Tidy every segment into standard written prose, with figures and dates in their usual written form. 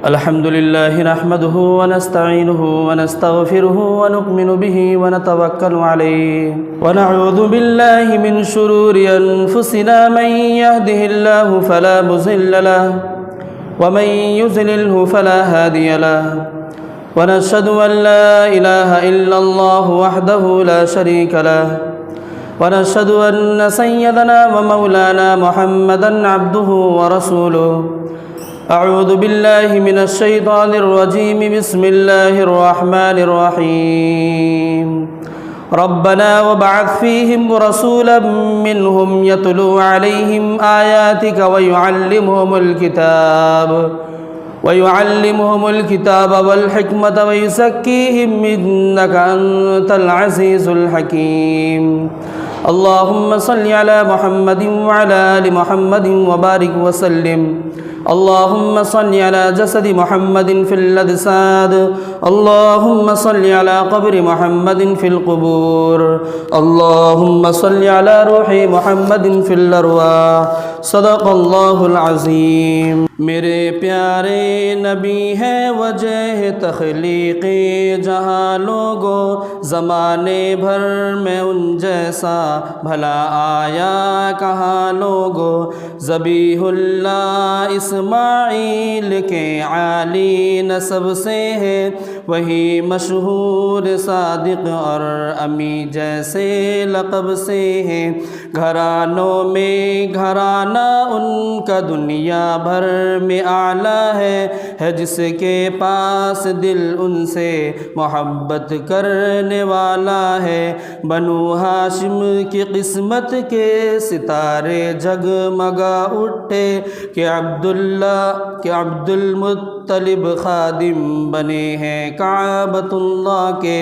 الحمد لله نحمده ونستعينه ونستغفره ونؤمن به ونتوكل عليه ونعوذ بالله من شرور أنفسنا من يهده الله فلا مضل له ومن يضلله فلا هادي له ونشهد أن لا إله إلا الله وحده لا شريك له ونشهد أن سيدنا ومولانا محمدًا عبده ورسوله أعوذ بالله من الشيطان الرجيم بسم الله الرحمن الرحيم ربنا وابعث فيهم رسولا منهم يتلو عليهم آياتك ويعلمهم الكتاب والحكمة ويزكيهم إنك أنت العزيز الحكيم اللهم صل على محمد وعلى آل محمد وبارك وسلم اللهم صل على جسد محمد في الأجساد اللهم صل على قبر محمد في القبور اللهم صل على روح محمد في الأرواح صدق اللہ العظیم۔ میرے پیارے نبی ہے وجہ تخلیق جہاں لوگوں، زمانے بھر میں ان جیسا بھلا آیا کہاں لوگوں۔ ذبیح اللہ اسماعیل کے عالی نسب سے ہے، وہی مشہور صادق اور امی جیسے لقب سے ہے۔ گھرانوں میں گھرانہ ان کا دنیا بھر میں اعلیٰ ہے جس کے پاس دل ان سے محبت کرنے والا ہے۔ بنو ہاشم کی قسمت کے ستارے جگمگا اٹھے کہ عبد المطلب خادم بنے ہیں کعبۃ اللہ کے۔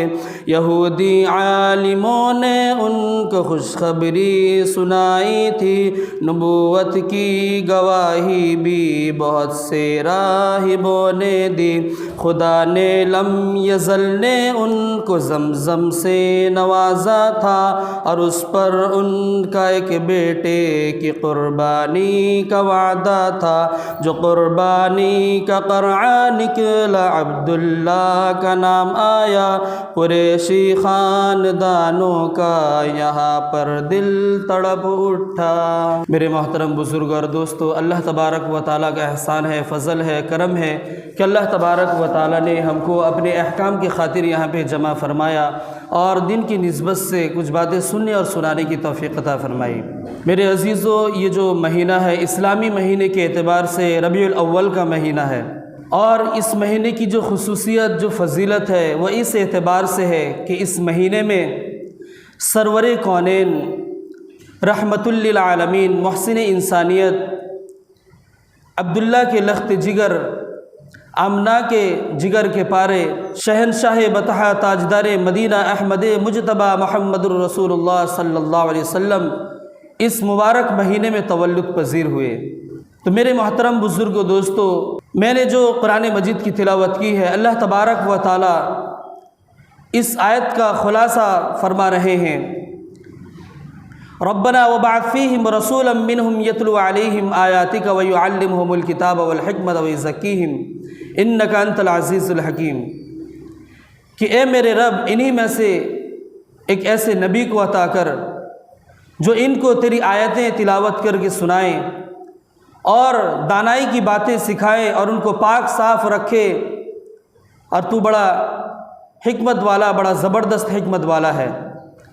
یہودی عالموں نے ان کو خوشخبری سنائی تھی، نبوت کی گواہی بھی بہت سے راہبوں نے دی۔ خدا نے لم یزل نے ان کو زمزم سے نوازا تھا، اور اس پر ان کا ایک بیٹے کی قربانی کا وعدہ تھا۔ جو قربانی کا قرعہ نکلا عبداللہ کا نام آیا، قریشی خاندانوں کا یہاں پر دل تڑپ اٹھا۔ میرے محترم بزرگ اور دوستو، اللہ تبارک و تعالیٰ کا احسان ہے، فضل ہے، کرم ہے کہ اللہ تبارک و تعالیٰ نے ہم کو اپنے احکام کی خاطر یہاں پہ جمع فرمایا اور دن کی نسبت سے کچھ باتیں سننے اور سنانے کی توفیق عطا فرمائی۔ میرے عزیزو، یہ جو مہینہ ہے اسلامی مہینے کے اعتبار سے ربیع الاول کا مہینہ ہے، اور اس مہینے کی جو خصوصیت جو فضیلت ہے وہ اس اعتبار سے ہے کہ اس مہینے میں سرور کونین رحمت للعالمین محسن انسانیت عبداللہ کے لخت جگر آمنہ کے جگر کے پارے شہنشاہ بطحہ تاجدار مدینہ احمد مجتبی محمد الرسول اللہ صلی اللہ علیہ وسلم اس مبارک مہینے میں تولد پذیر ہوئے۔ تو میرے محترم بزرگ و دوستو، میں نے جو قرآن مجید کی تلاوت کی ہے، اللہ تبارک و تعالی اس آیت کا خلاصہ فرما رہے ہیں، ربنا وابعث فیہم رسولا منہم یتلو علیہم آیاتک ویعلمہم الکتاب والحکمت ویزکیہم انک انت العزیز الحکیم، کہ اے میرے رب انہی میں سے ایک ایسے نبی کو عطا کر جو ان کو تیری آیتیں تلاوت کر کے سنائیں اور دانائی کی باتیں سکھائے اور ان کو پاک صاف رکھے، اور تو بڑا حکمت والا، بڑا زبردست حکمت والا ہے۔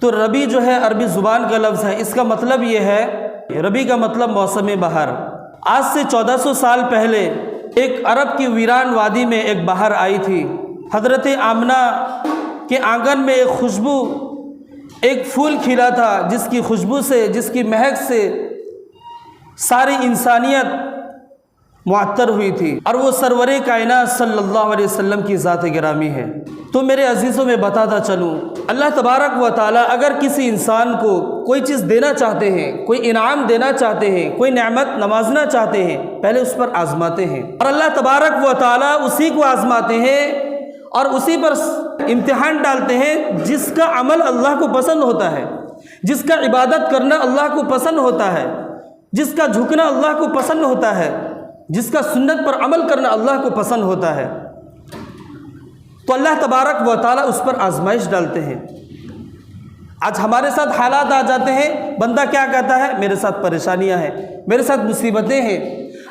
تو ربی جو ہے عربی زبان کا لفظ ہے، اس کا مطلب یہ ہے، ربی کا مطلب موسم بہار۔ آج سے 1400 سال پہلے ایک عرب کی ویران وادی میں ایک بہار آئی تھی۔ حضرت آمنہ کے آنگن میں ایک خوشبو، ایک پھول کھلا تھا جس کی خوشبو سے، جس کی مہک سے ساری انسانیت معطر ہوئی تھی، اور وہ سرور کائنات صلی اللہ علیہ وسلم کی ذات گرامی ہے۔ تو میرے عزیزوں میں بتاتا چلوں، اللہ تبارک و تعالیٰ اگر کسی انسان کو کوئی چیز دینا چاہتے ہیں، کوئی انعام دینا چاہتے ہیں، کوئی نعمت نوازنا چاہتے ہیں، پہلے اس پر آزماتے ہیں، اور اللہ تبارک و تعالیٰ اسی کو آزماتے ہیں اور اسی پر امتحان ڈالتے ہیں جس کا عمل اللہ کو پسند ہوتا ہے، جس کا عبادت کرنا اللہ کو پسند ہوتا ہے، جس کا جھکنا اللہ کو پسند ہوتا ہے، جس کا سنت پر عمل کرنا اللہ کو پسند ہوتا ہے، تو اللہ تبارک و تعالیٰ اس پر آزمائش ڈالتے ہیں۔ آج ہمارے ساتھ حالات آ جاتے ہیں، بندہ کیا کہتا ہے؟ میرے ساتھ پریشانیاں ہیں، میرے ساتھ مصیبتیں ہیں۔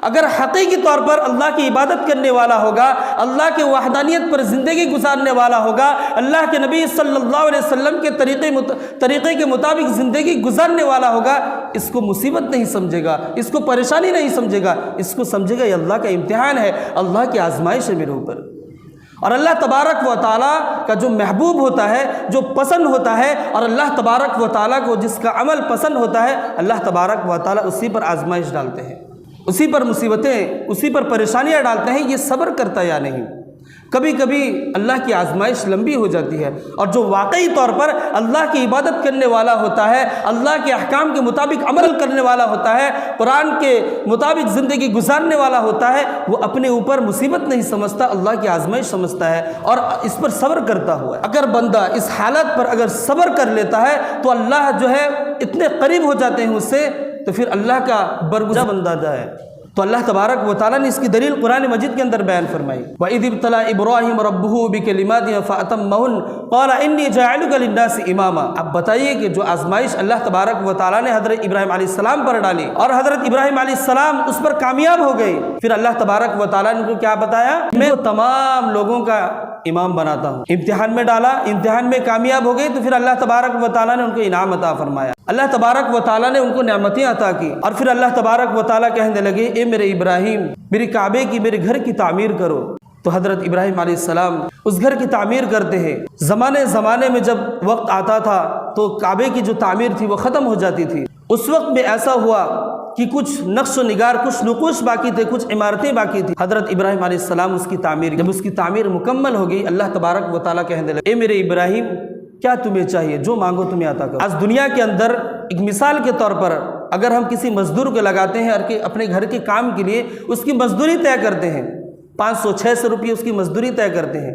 اگر حقیقی طور پر اللہ کی عبادت کرنے والا ہوگا، اللہ کے وحدانیت پر زندگی گزارنے والا ہوگا، اللہ کے نبی صلی اللہ علیہ وسلم کے طریقے کے مطابق زندگی گزارنے والا ہوگا، اس کو مصیبت نہیں سمجھے گا، اس کو پریشانی نہیں سمجھے گا، اس کو سمجھے گا یہ اللہ کا امتحان ہے، اللہ کی آزمائش ہے میرے اوپر۔ اور اللہ تبارک و تعالیٰ کا جو محبوب ہوتا ہے، جو پسند ہوتا ہے، اور اللہ تبارک و تعالیٰ کو جس کا عمل پسند ہوتا ہے، اللہ تبارک و تعالیٰ اسی پر آزمائش ڈالتے ہیں، اسی پر مصیبتیں، اسی پر پریشانیاں ڈالتے ہیں۔ یہ صبر کرتا یا نہیں؟ کبھی کبھی اللہ کی آزمائش لمبی ہو جاتی ہے، اور جو واقعی طور پر اللہ کی عبادت کرنے والا ہوتا ہے، اللہ کے احکام کے مطابق عمل کرنے والا ہوتا ہے، قرآن کے مطابق زندگی گزارنے والا ہوتا ہے، وہ اپنے اوپر مصیبت نہیں سمجھتا، اللہ کی آزمائش سمجھتا ہے اور اس پر صبر کرتا ہوا ہے۔ اگر بندہ اس حالت پر اگر صبر کر لیتا ہے تو اللہ جو ہے اتنے قریب ہو جاتے ہیں اس سے، تو پھر اللہ کا برگزیدہ بندہ ہے۔ تو اللہ تبارک و تعالیٰ نے اس کی دلیل قرآن مجید کے اندر بیان فرمائی، وَإِذِ ابْتَلَىٰ إِبْرَاهِيمَ رَبُّهُ بِكَلِمَاتٍ فَأَتَمَّهُنَّ قَالَ إِنِّي جَاعِلُكَ لِلنَّاسِ إِمَامًا۔ اب بتائیے کہ جو آزمائش اللہ تبارک و تعالیٰ نے حضرت ابراہیم علیہ السلام پر ڈالی اور حضرت ابراہیم علیہ السلام اس پر کامیاب ہو گئے، پھر اللہ تبارک و تعالیٰ نے ان کو کیا بتایا؟ میں تمام لوگوں کا امام بناتا ہوں۔ امتحان میں ڈالا، امتحان میں کامیاب ہو گئے، تو پھر اللہ تبارک و تعالیٰ نے ان کو انعام عطا فرمایا، اللہ تبارک و تعالیٰ نے ان کو نعمتیں عطا کی، اور پھر اللہ تبارک و تعالیٰ کہنے لگے اے میرے ابراہیم، میری کعبے کی، میرے گھر کی تعمیر کرو۔ تو حضرت ابراہیم علیہ السلام اس گھر کی تعمیر کرتے ہیں۔ زمانے میں جب وقت آتا تھا تو کعبے کی جو تعمیر تھی وہ ختم ہو جاتی تھی۔ اس وقت میں ایسا ہوا کہ کچھ نقش و نگار، کچھ نقوش باقی تھے، کچھ عمارتیں باقی تھیں۔ حضرت ابراہیم علیہ السلام اس کی تعمیر، جب اس کی تعمیر مکمل ہو گئی، اللہ تبارک و تعالیٰ کہنے لگے اے میرے ابراہیم، کیا تمہیں چاہیے؟ جو مانگو تمہیں عطا کرو۔ آج دنیا کے اندر ایک مثال کے طور پر اگر ہم کسی مزدور کو لگاتے ہیں اور کہ اپنے گھر کے کام کے لیے اس کی مزدوری طے کرتے ہیں، 500-600 روپئے اس کی مزدوری طے کرتے ہیں۔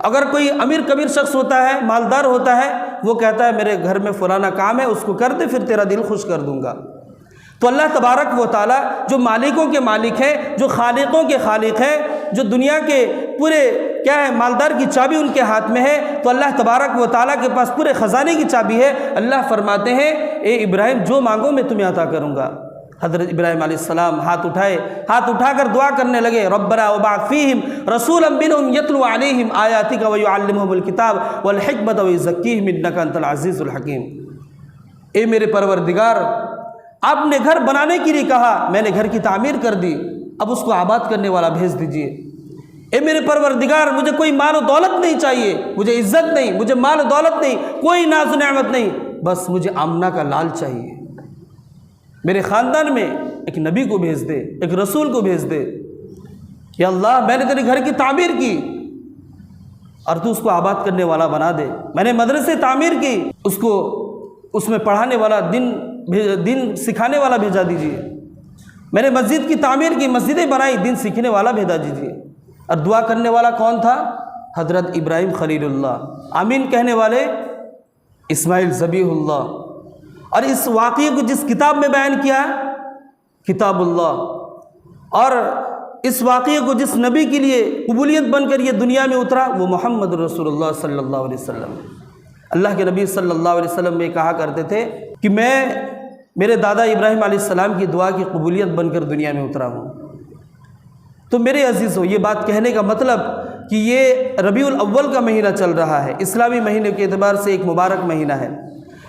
اگر کوئی امیر کبیر شخص ہوتا ہے، مالدار ہوتا ہے، وہ کہتا ہے میرے گھر میں فلانا کام ہے، اس کو کر دے، پھر تیرا دل خوش کر دوں گا۔ تو اللہ تبارک و تعالیٰ جو مالکوں کے مالک ہے، جو خالقوں کے خالق ہے، جو دنیا کے پورے کیا ہے مالدار کی چابی ان کے ہاتھ میں ہے، تو اللہ تبارک و تعالیٰ کے پاس پورے خزانے کی چابی ہے۔ اللہ فرماتے ہیں اے ابراہیم، جو مانگو میں تمہیں عطا کروں گا۔ حضرت ابراہیم علیہ السلام ہاتھ اٹھا کر دعا کرنے لگے، ربنا وابعث فیہم رسولا منہم یتلو علیہم آیاتک ویعلمہم الکتاب والحکمۃ ویزکیہم انک انت العزیز الحکیم۔ اے میرے پروردگار، آپ نے گھر بنانے کے لیے کہا، میں نے گھر کی تعمیر کر دی، اب اس کو آباد کرنے والا بھیج دیجئے۔ اے میرے پروردگار، مجھے کوئی مال و دولت نہیں چاہیے، مجھے عزت نہیں، مجھے مال و دولت نہیں، کوئی ناز و نعمت نہیں، بس مجھے آمنہ کا لال چاہیے۔ میرے خاندان میں ایک نبی کو بھیج دے، ایک رسول کو بھیج دے۔ یا اللہ، میں نے تیرے گھر کی تعمیر کی اور تو اس کو آباد کرنے والا بنا دے۔ میں نے مدرسے تعمیر کی، اس کو اس میں پڑھانے والا، دین سکھانے والا بھیجا دیجیے۔ میں نے مسجد کی تعمیر کی، مسجدیں بنائی، دین سیکھنے والا بھیجا دیجیے۔ اور دعا کرنے والا کون تھا؟ حضرت ابراہیم خلیل اللہ۔ آمین کہنے والے اسماعیل ذبیح اللہ۔ اور اس واقعے کو جس کتاب میں بیان کیا کتاب اللہ، اور اس واقعے کو جس نبی کے لیے قبولیت بن کر یہ دنیا میں اترا، وہ محمد رسول اللہ صلی اللہ علیہ وسلم۔ اللہ کے نبی صلی اللہ علیہ وسلم میں کہا کرتے تھے کہ میں میرے دادا ابراہیم علیہ السلام کی دعا کی قبولیت بن کر دنیا میں اترا ہوں۔ تو میرے عزیزو، یہ بات کہنے کا مطلب کہ یہ ربیع الاول کا مہینہ چل رہا ہے، اسلامی مہینے کے اعتبار سے ایک مبارک مہینہ ہے،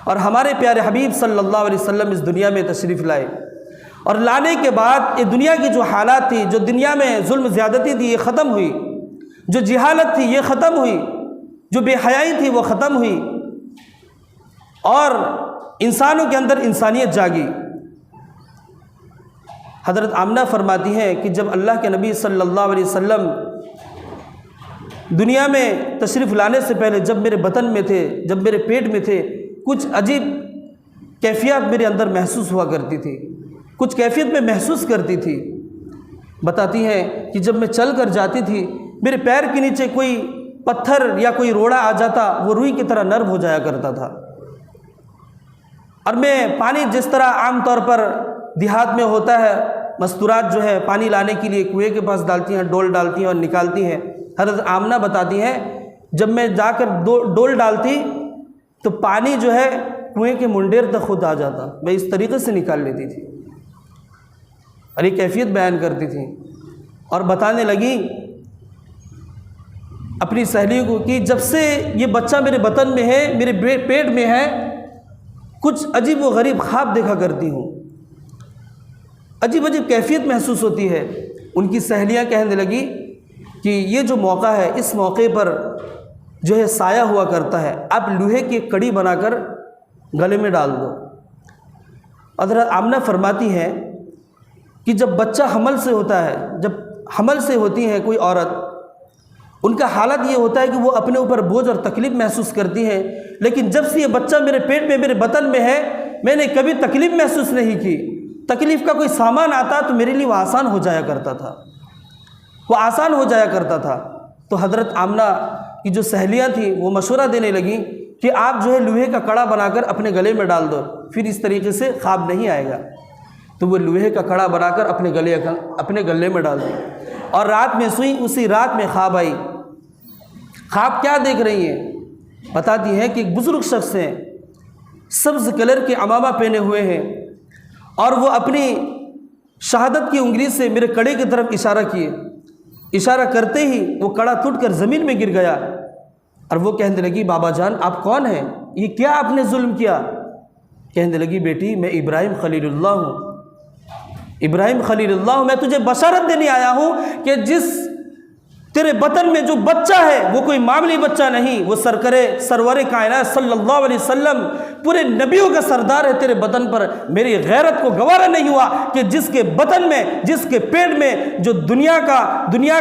اور ہمارے پیارے حبیب صلی اللہ علیہ وسلم اس دنیا میں تشریف لائے، اور لانے کے بعد یہ دنیا کی جو حالات تھی، جو دنیا میں ظلم زیادتی تھی، یہ ختم ہوئی، جو جہالت تھی یہ ختم ہوئی، جو بے حیائی تھی وہ ختم ہوئی، اور انسانوں کے اندر انسانیت جاگی۔ حضرت آمنہ فرماتی ہیں کہ جب اللہ کے نبی صلی اللہ علیہ وسلم دنیا میں تشریف لانے سے پہلے، جب میرے بطن میں تھے، جب میرے پیٹ میں تھے، کچھ عجیب کیفیت میرے اندر محسوس ہوا کرتی تھی، کچھ کیفیت میں محسوس کرتی تھی۔ بتاتی ہیں کہ جب میں چل کر جاتی تھی، میرے پیر کے نیچے کوئی پتھر یا کوئی روڑا آ جاتا، وہ روئی کی طرح نرم ہو جایا کرتا تھا، اور میں پانی جس طرح عام طور پر دیہات میں ہوتا ہے، مستورات جو ہے پانی لانے کے لیے کنویں کے پاس ڈالتی ہیں، ڈول ڈالتی ہیں اور نکالتی ہیں۔ حضرت آمنہ بتاتی ہیں جب میں جا کر ڈول ڈالتی تو پانی جو ہے کنویں کے منڈیر تک خود آ جاتا، میں اس طریقے سے نکال لیتی تھی، اور یہ کیفیت بیان کرتی تھی۔ اور بتانے لگی اپنی سہیلیوں کو کہ جب سے یہ بچہ میرے بطن میں ہے، میرے پیٹ میں ہے، کچھ عجیب و غریب خواب دیکھا کرتی ہوں، عجیب عجیب کیفیت محسوس ہوتی ہے۔ ان کی سہیلیاں کہنے لگی کہ یہ جو موقع ہے، اس موقع پر جو ہے سایہ ہوا کرتا ہے، آپ لوہے کی کڑی بنا کر گلے میں ڈال دو۔ حضرت آمنہ فرماتی ہے کہ جب بچہ حمل سے ہوتا ہے، جب حمل سے ہوتی ہے کوئی عورت، ان کا حالت یہ ہوتا ہے کہ وہ اپنے اوپر بوجھ اور تکلیف محسوس کرتی ہے، لیکن جب سے یہ بچہ میرے پیٹ میں، میرے بطن میں ہے، میں نے کبھی تکلیف محسوس نہیں کی۔ تکلیف کا کوئی سامان آتا تو میرے لیے وہ آسان ہو جایا کرتا تھا، وہ آسان ہو جایا کرتا تھا۔ تو حضرت آمنہ کی جو سہیلیاں تھیں وہ مشورہ دینے لگیں کہ آپ جو ہے لوہے کا کڑا بنا کر اپنے گلے میں ڈال دو، پھر اس طریقے سے خواب نہیں آئے گا۔ تو وہ لوہے کا کڑا بنا کر اپنے گلے میں ڈال دی، اور رات میں سوئی، اسی رات میں خواب آئی۔ خواب کیا دیکھ رہی ہیں؟ بتاتی ہیں کہ ایک بزرگ شخص ہیں، سبز کلر کے عمامہ پہنے ہوئے ہیں، اور وہ اپنی شہادت کی انگلی سے میرے کڑے کی طرف اشارہ کیے، اشارہ کرتے ہی وہ کڑا ٹوٹ کر زمین میں گر گیا۔ اور وہ کہنے لگی بابا جان آپ کون ہیں؟ یہ کیا آپ نے ظلم کیا؟ کہنے لگی بیٹی میں ابراہیم خلیل اللہ ہوں، ابراہیم خلیل اللہ ہوں، میں تجھے بشارت دینے آیا ہوں کہ جس تیرے بطن میں جو بچہ ہے وہ کوئی معمولی بچہ نہیں، وہ سرور کائنات صلی اللہ علیہ وسلم پورے نبیوں کا سردار ہے تیرے بطن پر۔ میری غیرت کو گوارا نہیں ہوا کہ جس کے بطن میں، جس کے پیٹ میں جو دنیا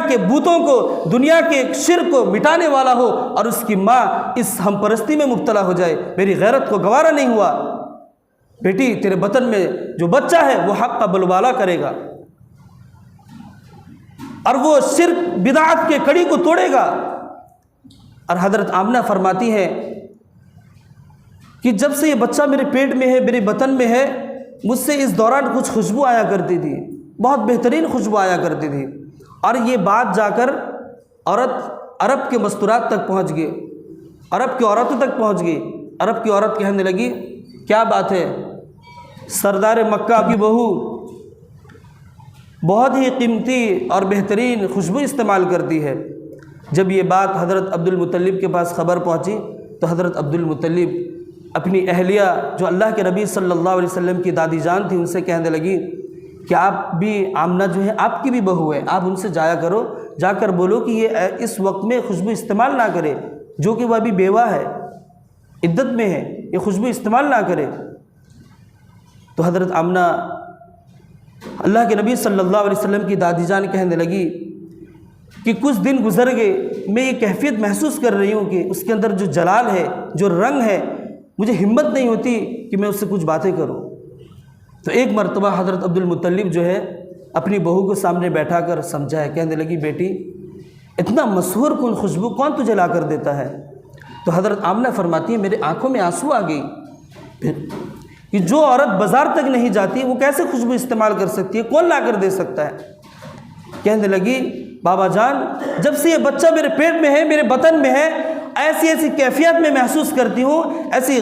کے بتوں کو، دنیا کے شرک کو مٹانے والا ہو اور اس کی ماں اس ہم پرستی میں مبتلا ہو جائے، میری غیرت کو گوارا نہیں ہوا۔ بیٹی تیرے بطن میں جو بچہ ہے وہ حق کا بلوالا کرے گا، اور وہ شرک بدعت کے کڑی کو توڑے گا۔ اور حضرت آمنہ فرماتی ہے کہ جب سے یہ بچہ میرے پیٹ میں ہے، میرے بطن میں ہے، مجھ سے اس دوران کچھ خوشبو آیا کرتی تھی، بہت بہترین خوشبو آیا کرتی تھی، اور یہ بات جا کر عرب کے مستورات تک پہنچ گئی، عرب کی عورتوں تک پہنچ گئی۔ عرب کی عورت کہنے لگی کیا بات ہے، سردار مکہ کی بہو بہت ہی قیمتی اور بہترین خوشبو استعمال کرتی ہے۔ جب یہ بات حضرت عبد المطلب کے پاس خبر پہنچی تو حضرت عبد المطلب اپنی اہلیہ جو اللہ کے نبی صلی اللہ علیہ وسلم کی دادی جان تھی ان سے کہنے لگی کہ آپ بھی آمنہ جو ہے آپ کی بھی بہو ہے، آپ ان سے جایا کرو، جا کر بولو کہ یہ اس وقت میں خوشبو استعمال نہ کرے، جو کہ وہ ابھی بیوہ ہے، عدت میں ہے، یہ خوشبو استعمال نہ کرے۔ تو حضرت آمنہ اللہ کے نبی صلی اللہ علیہ وسلم کی دادی جان کہنے لگی کہ کچھ دن گزر گئے، میں یہ کیفیت محسوس کر رہی ہوں کہ اس کے اندر جو جلال ہے، جو رنگ ہے، مجھے ہمت نہیں ہوتی کہ میں اس سے کچھ باتیں کروں۔ تو ایک مرتبہ حضرت عبد المطلب جو ہے اپنی بہو کو سامنے بیٹھا کر سمجھایا، کہنے لگی بیٹی اتنا مسحور کن خوشبو کون تجھے لا کر دیتا ہے؟ تو حضرت آمنہ فرماتی ہے میرے آنکھوں میں آنسو آ گئی، پھر کہ جو عورت بازار تک نہیں جاتی وہ کیسے خوشبو استعمال کر سکتی ہے، کون لا کر دے سکتا ہے؟ کہنے لگی بابا جان جب سے یہ بچہ میرے پیٹ میں ہے، میرے بطن میں ہے، ایسی ایسی کیفیت میں محسوس کرتی ہوں، ایسی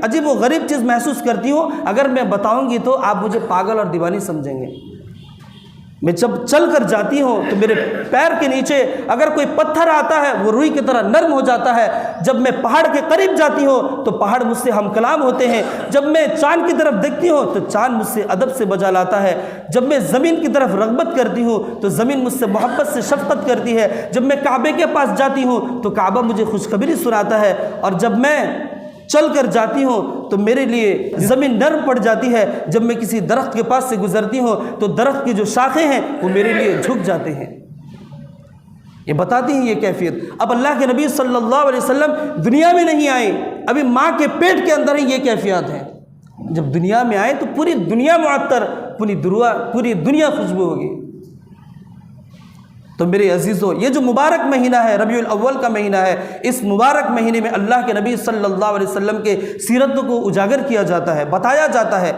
عجیب و غریب چیز محسوس کرتی ہوں، اگر میں بتاؤں گی تو آپ مجھے پاگل اور دیوانی سمجھیں گے۔ میں جب چل کر جاتی ہوں تو میرے پیر کے نیچے اگر کوئی پتھر آتا ہے وہ روئی کی طرح نرم ہو جاتا ہے، جب میں پہاڑ کے قریب جاتی ہوں تو پہاڑ مجھ سے ہم کلام ہوتے ہیں، جب میں چاند کی طرف دیکھتی ہوں تو چاند مجھ سے ادب سے بجا لاتا ہے، جب میں زمین کی طرف رغبت کرتی ہوں تو زمین مجھ سے محبت سے شفقت کرتی ہے، جب میں کعبے کے پاس جاتی ہوں تو کعبہ مجھے خوشخبری سناتا ہے، اور جب میں چل کر جاتی ہوں تو میرے لیے زمین نرم پڑ جاتی ہے، جب میں کسی درخت کے پاس سے گزرتی ہوں تو درخت کی جو شاخیں ہیں وہ میرے لیے جھک جاتے ہیں۔ یہ بتاتی ہیں یہ کیفیت۔ اب اللہ کے نبی صلی اللہ علیہ وسلم دنیا میں نہیں آئے، ابھی ماں کے پیٹ کے اندر ہی یہ کیفیات ہیں، جب دنیا میں آئے تو پوری دنیا معطر، پوری دنیا خوشبو ہوگی۔ تو میرے عزیزو یہ جو مبارک مہینہ ہے، ربیع الاول کا مہینہ ہے، اس مبارک مہینے میں اللہ کے نبی صلی اللہ علیہ وسلم کے سیرت کو اجاگر کیا جاتا ہے، بتایا جاتا ہے،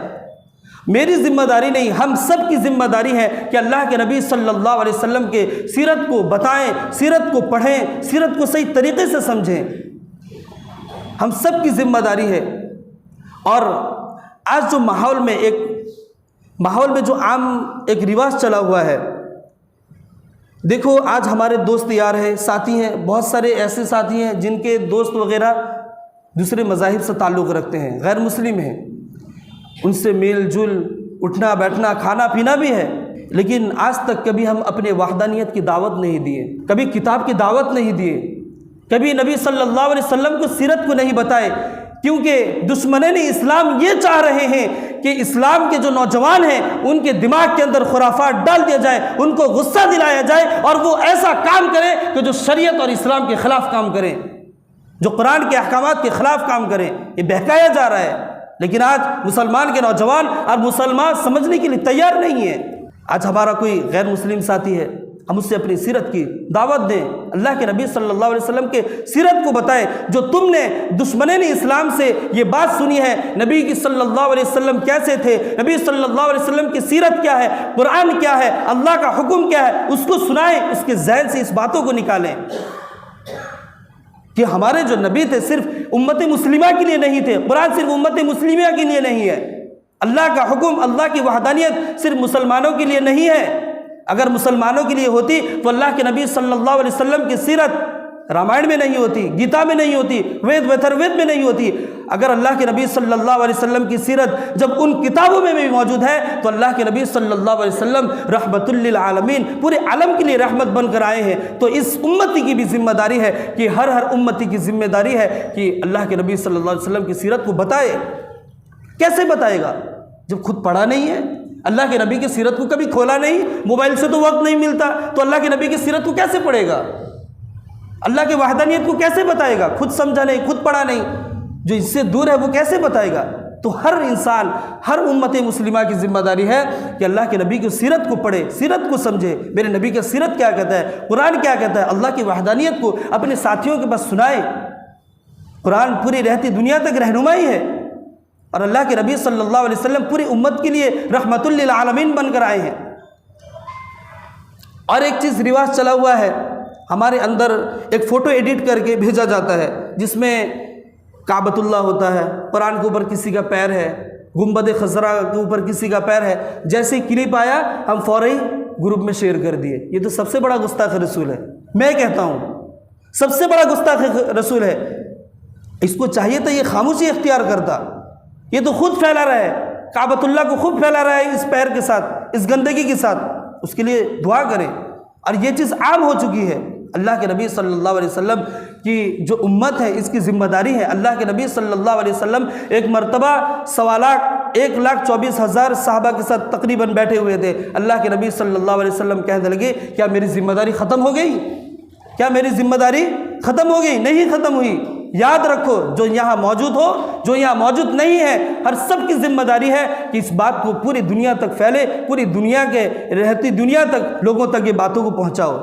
میری ذمہ داری نہیں، ہم سب کی ذمہ داری ہے کہ اللہ کے نبی صلی اللہ علیہ وسلم کے سیرت کو بتائیں، سیرت کو پڑھیں، سیرت کو صحیح طریقے سے سمجھیں، ہم سب کی ذمہ داری ہے۔ اور آج جو ماحول میں جو عام ایک رواج چلا ہوا ہے، دیکھو آج ہمارے دوست یار ہیں، ساتھی ہیں، بہت سارے ایسے ساتھی ہیں جن کے دوست وغیرہ دوسرے مذاہب سے تعلق رکھتے ہیں، غیر مسلم ہیں، ان سے میل جل، اٹھنا بیٹھنا، کھانا پینا بھی ہے، لیکن آج تک کبھی ہم اپنے وحدانیت کی دعوت نہیں دیے، کبھی کتاب کی دعوت نہیں دیے، کبھی نبی صلی اللہ علیہ وسلم کو سیرت کو نہیں بتائے، کیونکہ دشمنان اسلام یہ چاہ رہے ہیں کہ اسلام کے جو نوجوان ہیں ان کے دماغ کے اندر خرافات ڈال دیا جائے، ان کو غصہ دلایا جائے اور وہ ایسا کام کرے کہ جو شریعت اور اسلام کے خلاف کام کریں، جو قرآن کے احکامات کے خلاف کام کریں۔ یہ بہکایا جا رہا ہے، لیکن آج مسلمان کے نوجوان اور مسلمان سمجھنے کے لیے تیار نہیں ہے۔ آج ہمارا کوئی غیر مسلم ساتھی ہے، ہم اس سے اپنی سیرت کی دعوت دیں، اللہ کے نبی صلی اللہ علیہ وسلم کے سیرت کو بتائیں۔ جو تم نے دشمنان اسلام سے یہ بات سنی ہے، نبی کی صلی اللہ علیہ وسلم کیسے تھے، نبی صلی اللہ علیہ وسلم کی سیرت کیا ہے، قرآن کیا ہے، اللہ کا حکم کیا ہے، اس کو سنائیں، اس کے ذہن سے اس باتوں کو نکالیں کہ ہمارے جو نبی تھے صرف امت مسلمہ کے لیے نہیں تھے، قرآن صرف امت مسلمہ کے لیے نہیں ہے، اللہ کا حکم، اللہ کی وحدانیت صرف مسلمانوں کے لیے نہیں ہے۔ اگر مسلمانوں کے لیے ہوتی تو اللہ کے نبی صلی اللہ علیہ وسلم کی سیرت رامائن میں نہیں ہوتی، گیتا میں نہیں ہوتی، وید وتھروید میں نہیں ہوتی۔ اگر اللہ کے نبی صلی اللہ علیہ وسلم کی سیرت جب ان کتابوں میں بھی موجود ہے تو اللہ کے نبی صلی اللہ علیہ وسلم رحمت للعالمین پورے عالم کے لیے رحمت بن کر آئے ہیں۔ تو اس امتی کی بھی ذمہ داری ہے کہ ہر امتی کی ذمہ داری ہے کہ اللہ کے نبی صلی اللہ علیہ وسلم کی سیرت کو بتائے۔ کیسے بتائے گا جب خود پڑھا نہیں ہے، اللہ کے نبی کی سیرت کو کبھی کھولا نہیں، موبائل سے تو وقت نہیں ملتا، تو اللہ کے نبی کی سیرت کو کیسے پڑھے گا، اللہ کی وحدانیت کو کیسے بتائے گا، خود سمجھا نہیں، خود پڑھا نہیں، جو اس سے دور ہے وہ کیسے بتائے گا۔ تو ہر انسان، ہر امت مسلمہ کی ذمہ داری ہے کہ اللہ کے نبی کی سیرت کو پڑھے، سیرت کو سمجھے، میرے نبی کا سیرت کیا کہتا ہے، قرآن کیا کہتا ہے، اللہ کی وحدانیت کو اپنے ساتھیوں کے پاس سنائے۔ قرآن پوری رہتی دنیا تک رہنمائی ہے، اور اللہ کے نبی صلی اللہ علیہ وسلم پوری امت کے لیے رحمت للعالمین بن کر آئے ہیں۔ اور ایک چیز رواج چلا ہوا ہے، ہمارے اندر ایک فوٹو ایڈٹ کر کے بھیجا جاتا ہے جس میں کعبۃ اللہ ہوتا ہے، قرآن کے اوپر کسی کا پیر ہے، گنبد خضرا کے اوپر کسی کا پیر ہے، جیسے کلپ آیا ہم فوری گروپ میں شیئر کر دیے۔ یہ تو سب سے بڑا گستاخ رسول ہے، میں کہتا ہوں سب سے بڑا گستاخ رسول ہے۔ اس کو چاہیے تھا یہ خاموشی اختیار کرتا، یہ تو خود پھیلا رہا ہے، کعبۃ اللہ کو خود پھیلا رہا ہے اس پیر کے ساتھ، اس گندگی کے ساتھ، اس کے لیے دعا کریں۔ اور یہ چیز عام ہو چکی ہے۔ اللہ کے نبی صلی اللہ علیہ وسلم کی جو امت ہے اس کی ذمہ داری ہے۔ اللہ کے نبی صلی اللہ علیہ وسلم ایک مرتبہ 1,24,000 صحابہ کے ساتھ تقریباً بیٹھے ہوئے تھے۔ اللہ کے نبی صلی اللہ علیہ وسلم کہنے لگے کیا میری ذمہ داری ختم ہو گئی؟ کیا میری ذمہ داری ختم ہو گئی؟ نہیں ختم ہوئی۔ یاد رکھو، جو یہاں موجود ہو، جو یہاں موجود نہیں ہے، ہر سب کی ذمہ داری ہے کہ اس بات کو پوری دنیا تک پھیلے، پوری دنیا کے رہتی دنیا تک لوگوں تک یہ باتوں کو پہنچاؤ۔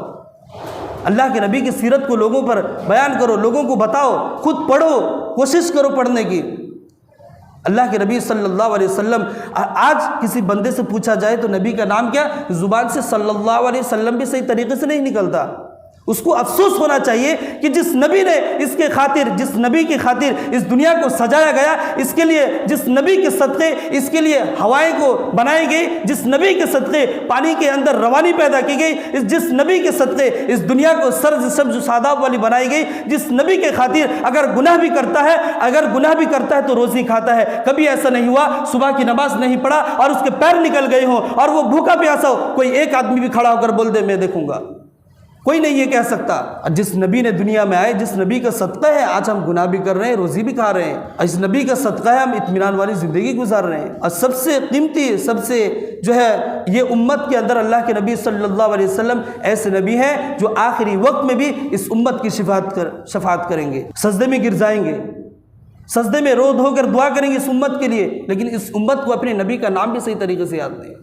اللہ کے نبی کی سیرت کو لوگوں پر بیان کرو، لوگوں کو بتاؤ، خود پڑھو، کوشش کرو پڑھنے کی۔ اللہ کے نبی صلی اللہ علیہ وسلم، آج کسی بندے سے پوچھا جائے تو نبی کا نام کیا، زبان سے صلی اللہ علیہ وسلم بھی صحیح طریقے سے نہیں نکلتا۔ اس کو افسوس ہونا چاہیے کہ جس نبی نے اس کے خاطر، جس نبی کی خاطر اس دنیا کو سجایا گیا، اس کے لیے جس نبی کے صدقے اس کے لیے ہوائیں کو بنائی گئی، جس نبی کے صدقے پانی کے اندر روانی پیدا کی گئی، جس نبی کے صدقے اس دنیا کو سرز سبز شاداب والی بنائی گئی، جس نبی کے خاطر اگر گناہ بھی کرتا ہے تو روزی کھاتا ہے۔ کبھی ایسا نہیں ہوا صبح کی نماز نہیں پڑھا اور اس کے پیر نکل گئے ہوں اور وہ بھوکا پیاسا ہو، کوئی ایک آدمی بھی کھڑا ہو کر بول دے میں دیکھوں گا، کوئی نہیں یہ کہہ سکتا۔ جس نبی نے دنیا میں آئے، جس نبی کا صدقہ ہے آج ہم گناہ بھی کر رہے ہیں، روزی بھی کھا رہے ہیں، اس نبی کا صدقہ ہے ہم اطمینان والی زندگی گزار رہے ہیں۔ اور سب سے قیمتی، سب سے جو ہے یہ امت کے اندر اللہ کے نبی صلی اللہ علیہ وسلم ایسے نبی ہیں جو آخری وقت میں بھی اس امت کی شفاعت کریں گے، سجدے میں گر جائیں گے، سجدے میں رو دھو کر دعا کریں گے اس امت کے لیے، لیکن اس امت کو اپنے نبی کا نام بھی صحیح طریقے سے یاد نہیں۔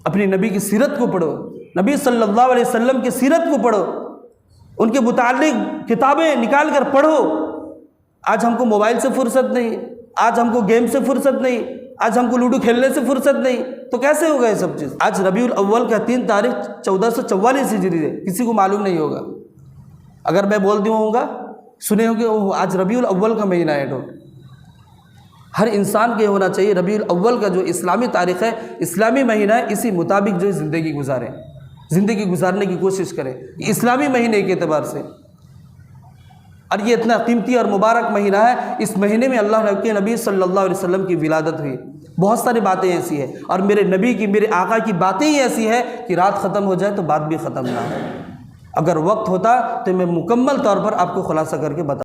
اپنی نبی کی سیرت کو پڑھو، نبی صلی اللہ علیہ وسلم کی سیرت کو پڑھو، ان کے متعلق کتابیں نکال کر پڑھو۔ آج ہم کو موبائل سے فرصت نہیں، آج ہم کو گیم سے فرصت نہیں، آج ہم کو لوڈو کھیلنے سے فرصت نہیں، تو کیسے ہوگا یہ سب چیز؟ آج ربیع الاول کا 3 تاریخ 1444 ہجری ہے، کسی کو معلوم نہیں ہوگا۔ اگر میں بول دوں ہوگا سنے ہوں گے آج ربیع الاول کا مہینہ ہے۔ ہر انسان کے ہونا چاہیے ربیع الاول کا جو اسلامی تاریخ ہے، اسلامی مہینہ ہے، اسی مطابق جو زندگی گزارے، زندگی گزارنے کی کوشش کرے اسلامی مہینے کے اعتبار سے۔ اور یہ اتنا قیمتی اور مبارک مہینہ ہے، اس مہینے میں اللہ کے نبی صلی اللہ علیہ وسلم کی ولادت ہوئی۔ بہت ساری باتیں ایسی ہیں، اور میرے نبی کی، میرے آقا کی باتیں ہی ایسی ہے کہ رات ختم ہو جائے تو بات بھی ختم نہ ہو۔ اگر وقت ہوتا تو میں مکمل طور پر آپ کو خلاصہ کر کے بتا